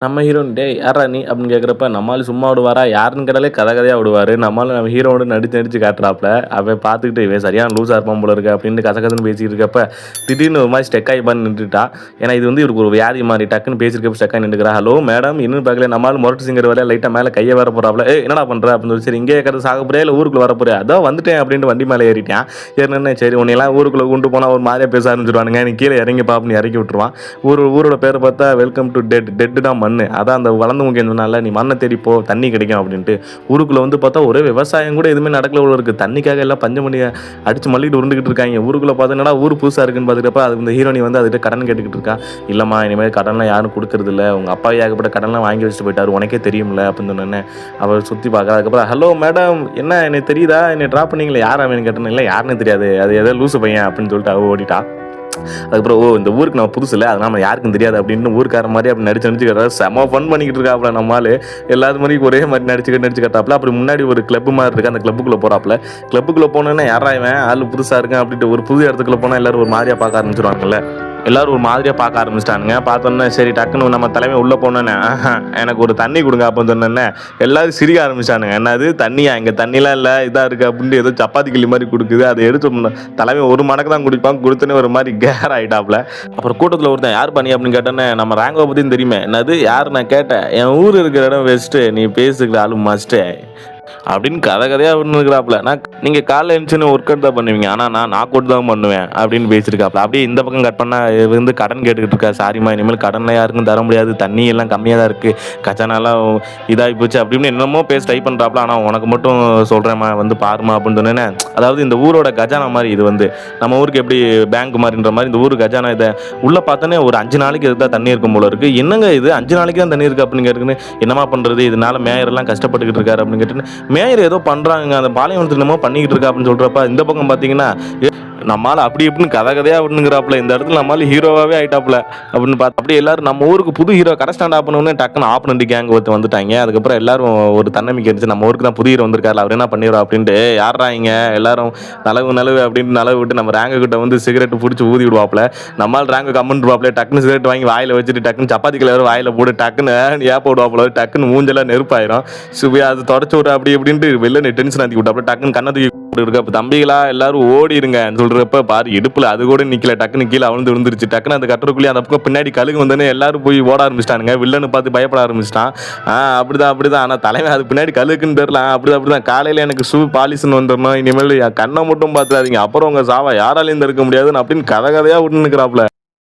நம்ம ஹீரோயின் "டேய் யார்றா நீ?" அப்படின்னு கேட்குறப்ப, நம்ம ஆளு சும்மா விடுவாரா? யாருன்னு கேட்டாலே கதை கதையா விடுவாரு. நம்ம ஹீரோவோட நடிச்சு நடிச்சு காட்டுறாப்புல. அவன் பார்த்துக்கிட்டு, "இவன் சரியான லூசா இருப்பான் போல இருக்கு" அப்படின்னு கசகசன்னு பேசிட்டு இருக்கப்ப, திடீர்னு ஒரு மாரி ஸ்டக் ஆகி பண்ணி நின்றுட்டா. ஏன்னா இது வந்து இவருக்கு ஒரு வியாதி மாரி. டக்குன்னு பேசிருக்கப்ப ஸ்டக் ஆகி நின்றுக்கிறா. "ஹலோ மேடம்" இன்னும் பார்க்கல. நம்ம ஆளு முரட்டு சிங்கர் வேலையா லைட்டா மேல கைய வேற போடுறாப்புல. "ஏய் என்னடா பண்ற?" அப்படின்னு சொல்லி, "சரி இங்கேயே இருக்கிறது சாக போறியா? இல்ல ஊருக்குள்ள வர போறியா?" "அதோ வந்துட்டேன்" அப்படின்ட்டு வண்டி மேல ஏறிட்டான். ஏறினோனே, "சரி உன்னையெல்லாம் ஊருக்குள்ள கொண்டு போனா ஒரு மாதிரியா பேச ஆரம்பிச்சுருவானுங்க. நீ கீழ இறங்கிப்பா" அப்படின்னு இறக்கி விட்டுருவான். ஊரோட பேரை பார்த்தா வெல்கம் டு டெட். டெட்டுனா மண்ணு. அதான் அந்த வளர்ந்து முக்கியம் சொன்னால, "நீ மண்ணை தேடி போ தண்ணி கிடைக்கும்" அப்படின்ட்டு. ஊருக்குள்ள வந்து பார்த்தா ஒரே விவசாயம் கூட எதுவுமே நடக்கல போல இருக்கு. தண்ணிக்காக எல்லாம் பஞ்சம் பண்ணி அடிச்சு மல்லிட்டு உருண்டுகிட்டு இருக்காங்க. ஊருக்குள்ள பார்த்தா என்னடா ஊர் புதுசா இருக்குன்னு பார்த்துட்டப்ப அது இந்த ஹீரோனி வந்து அதுகிட்ட கடன் கேட்டுக்கிட்டு இருக்கா. "இல்லம்மா இனிமேல் கடன்லாம் யாரும் கொடுக்கறது இல்லை. உங்க அப்பா ஏகப்பட்ட கடன்லாம் வாங்கி வச்சுட்டு போயிட்டாரு. உனக்கே தெரியும்ல" அப்படின்னு சொன்னேன்னே அவள் சுற்றி பார்க்க. அதுக்கப்புறம், "ஹலோ மேடம் என்ன எனக்கு தெரியுதா? என்னை ட்ராப் பண்ணீங்களே யார் அவன்?" கேட்டேன். "இல்லை யாருன்னு தெரியாது. அது ஏதோ லூசு பையன்" அப்படின்னு சொல்லிட்டு அவள் ஓடிட்டா. அதுக்கப்புறம், "ஓ இந்த ஊருக்கு நான் புதுசு இல்லை, அதனால நம்ம யாருக்கும் தெரியாது" அப்படின்னு ஊருக்கார மாதிரி அப்படி நடிச்சு செம ஃபன் பண்ணிக்கிட்டு இருக்காப்புல நம்ம ஆளு. எல்லாத்து மாதிரி ஒரே மாதிரி நடிச்சு கட்டாப்புல. அப்படி முன்னாடி ஒரு கிளப் மாதிரி இருக்கு. அந்த கிளப்புக்குள்ள போறாப்புல. கிளப்புக்குள்ள போனோன்னே, "யாரா இவன் ஆளு புதுசா இருக்கேன்" அப்படின்ட்டு ஒரு புது இடத்துக்குள்ள போனா எல்லாரும் ஒரு மாதிரியா பார்க்க ஆரம்பிச்சிருவாங்கல்ல. எல்லாரும் ஒரு மாதிரியா பார்க்க ஆரம்பிச்சிட்டானுங்க. பார்த்தோன்னே சரி டக்குன்னு நம்ம தலைமை உள்ள போனோன்னே, எனக்கு ஒரு தண்ணி கொடுங்க" அப்படின்னு சொன்னோன்னே எல்லாரும் சிரிக்க ஆரம்பிச்சானுங்க. "என்னது தண்ணியா? இங்க தண்ணிலாம் இல்லை, இதா இருக்கு" அப்படின்ட்டு ஏதோ சப்பாத்தி கிளி மாதிரி கொடுக்குது. அதை எடுத்து தலைமை ஒரு மடக்கு தான் குடிப்பாங்க. கொடுத்தோன்னே ஒரு மாதிரி கேர் ஆயிட்டாப்புல. அப்புறம் கூட்டத்தில் ஒருத்தன், "யார் பண்ணி?" அப்படின்னு கேட்டோன்னே, "நம்ம ரேங்கோ பற்றியும் தெரியுமே." "என்னது யார்?" நான் கேட்டேன். "என் ஊர் இருக்கிற இடம் வெஸ்ட்டு, நீ பேசுகிற ஆளு மஸ்ட்டு" அப்படின்னு கதை கதையாக விட்டுருக்கிறாப்புல. நீங்கள் காலைல எழுந்துச்சுன்னு ஒர்க் அவுட் தான் பண்ணுவீங்க, ஆனால் நான் நாக் அவுட் தான் பண்ணுவேன் அப்படின்னு பேசியிருக்காப்புல. அப்படியே இந்த பக்கம் கட் பண்ணால் வந்து கடன் கேட்டுக்கிட்டு இருக்கா. "சாரிம்மா இனிமேல் கடன்லாம் யாருக்கும் தர முடியாது, தண்ணி எல்லாம் கம்மியாக தான் இருக்குது, கச்சானாலாம் இதாகி போச்சு" அப்படின்னு என்னமோ பேச ட்ரை பண்ணுறாப்புல. "ஆனால் உனக்கு மட்டும் சொல்கிறேம்மா வந்து பாருமா" அப்படின்னு சொன்னேன்னே. அதாவது இந்த ஊரோட கஜானா மாதிரி இது வந்து நம்ம ஊருக்கு எப்படி பேங்க் மாதிரின்ற மாதிரி இந்த ஊர் கஜானா. இதை உள்ளே பார்த்தோன்னே ஒரு 5 நாளைக்கு இருந்தால் தண்ணி இருக்கும் போல இருக்குது. "என்னங்க இது 5 நாளைக்கு தான் தண்ணி இருக்குது" அப்படின்னு கேட்டுன்னு, "என்னமா பண்ணுறது, இதனால மேயரெல்லாம் கஷ்டப்பட்டுக்கிட்டு இருக்காரு" அப்படின்னு கேட்டுன்னு மேயர் ஏதோ பண்றாங்க, அந்த பாலைவனத்துல என்னமோ பண்ணிக்கிட்டு இருக்கா அப்படின்னு சொல்றப்ப, இந்த பக்கம் பாத்தீங்கன்னா நம்மால அப்படி இப்படின்னு கதை கதையா விட்டுங்கிறாப்புல. இந்த இடத்துல நம்மளால ஹீரோவாவே ஆயிட்டாப்புல அப்படின்னு பார்த்து அப்படியே எல்லாரும் நம்ம ஊருக்கு புது ஹீரோ கடை ஸ்டாண்ட் ஆப்பணும்னு டக்குன்னு ஆப்பனண்டி கேங் ஒருத்த வந்துட்டாங்க. அதுக்கப்புறம் எல்லாரும் ஒரு தன்னம்பிக்கை இருந்துச்சு, நம்ம ஊருக்கு தான் புது ஹீரோ வந்திருக்காரு, அவர் என்ன பண்ணிடுறோம் அப்படின்ட்டு. "யாரா இங்க எல்லாரும் நலவு அப்படின்னு நலவு விட்டு நம்ம ரேங்கு கிட்ட வந்து சிகரெட் பிடிச்சி ஊதி விடுவாப்புல. நம்மால் ரேங்கு கம்மன் இருப்பாப்புல. டக்குன்னு சிகரெட் வாங்கி வாயில வச்சுட்டு டக்குன்னு சப்பாத்தி கலர் வாயில போட்டு டக்குன்னு ஏப்ப விடுவாப்புல. டக்குன்னு மூஞ்செல்லாம் நெருப்பாயிரும். சுபியா அது தொடச்சு விட்ற அப்படி இப்படின்ட்டு வெளில டென்ஷன் ஆத்தி விட்டாப்புல. டக்குன்னு கண்ணை தூக்கி இருக்கு. அப்ப தம்பிகளா எல்லாரும் ஓடிருங்க சொல்றப்ப பாரு இடுப்புல அது கூட நிக்கல, டக்குன்னு கீழே அவிழ்ந்து விழுந்துருச்சு. டக்குன்னு அந்த கட்டுறக்குள்ளே அந்த பக்கம் பின்னாடி கழுகு வந்தோடனே எல்லாரும் போய் ஓட ஆரம்பிச்சிட்டானுங்க. வில்லன்னு பார்த்து பயப்பட ஆரம்பிச்சிட்டான். அப்படிதான். ஆனா தலைவன் அது பின்னாடி கழுகுன்னு தெரியல. அப்படிதான் காலையில எனக்கு ஷூ பாலிஷ்னு வந்துடணும், இனிமேல் கண்ணை மட்டும் பார்த்துடாதீங்க, அப்புறம் உங்க சாவா யாராலையும் இருக்க முடியாதுன்னு அப்படின்னு கதை கதையா விட்டு நிற்கிறாப்புல.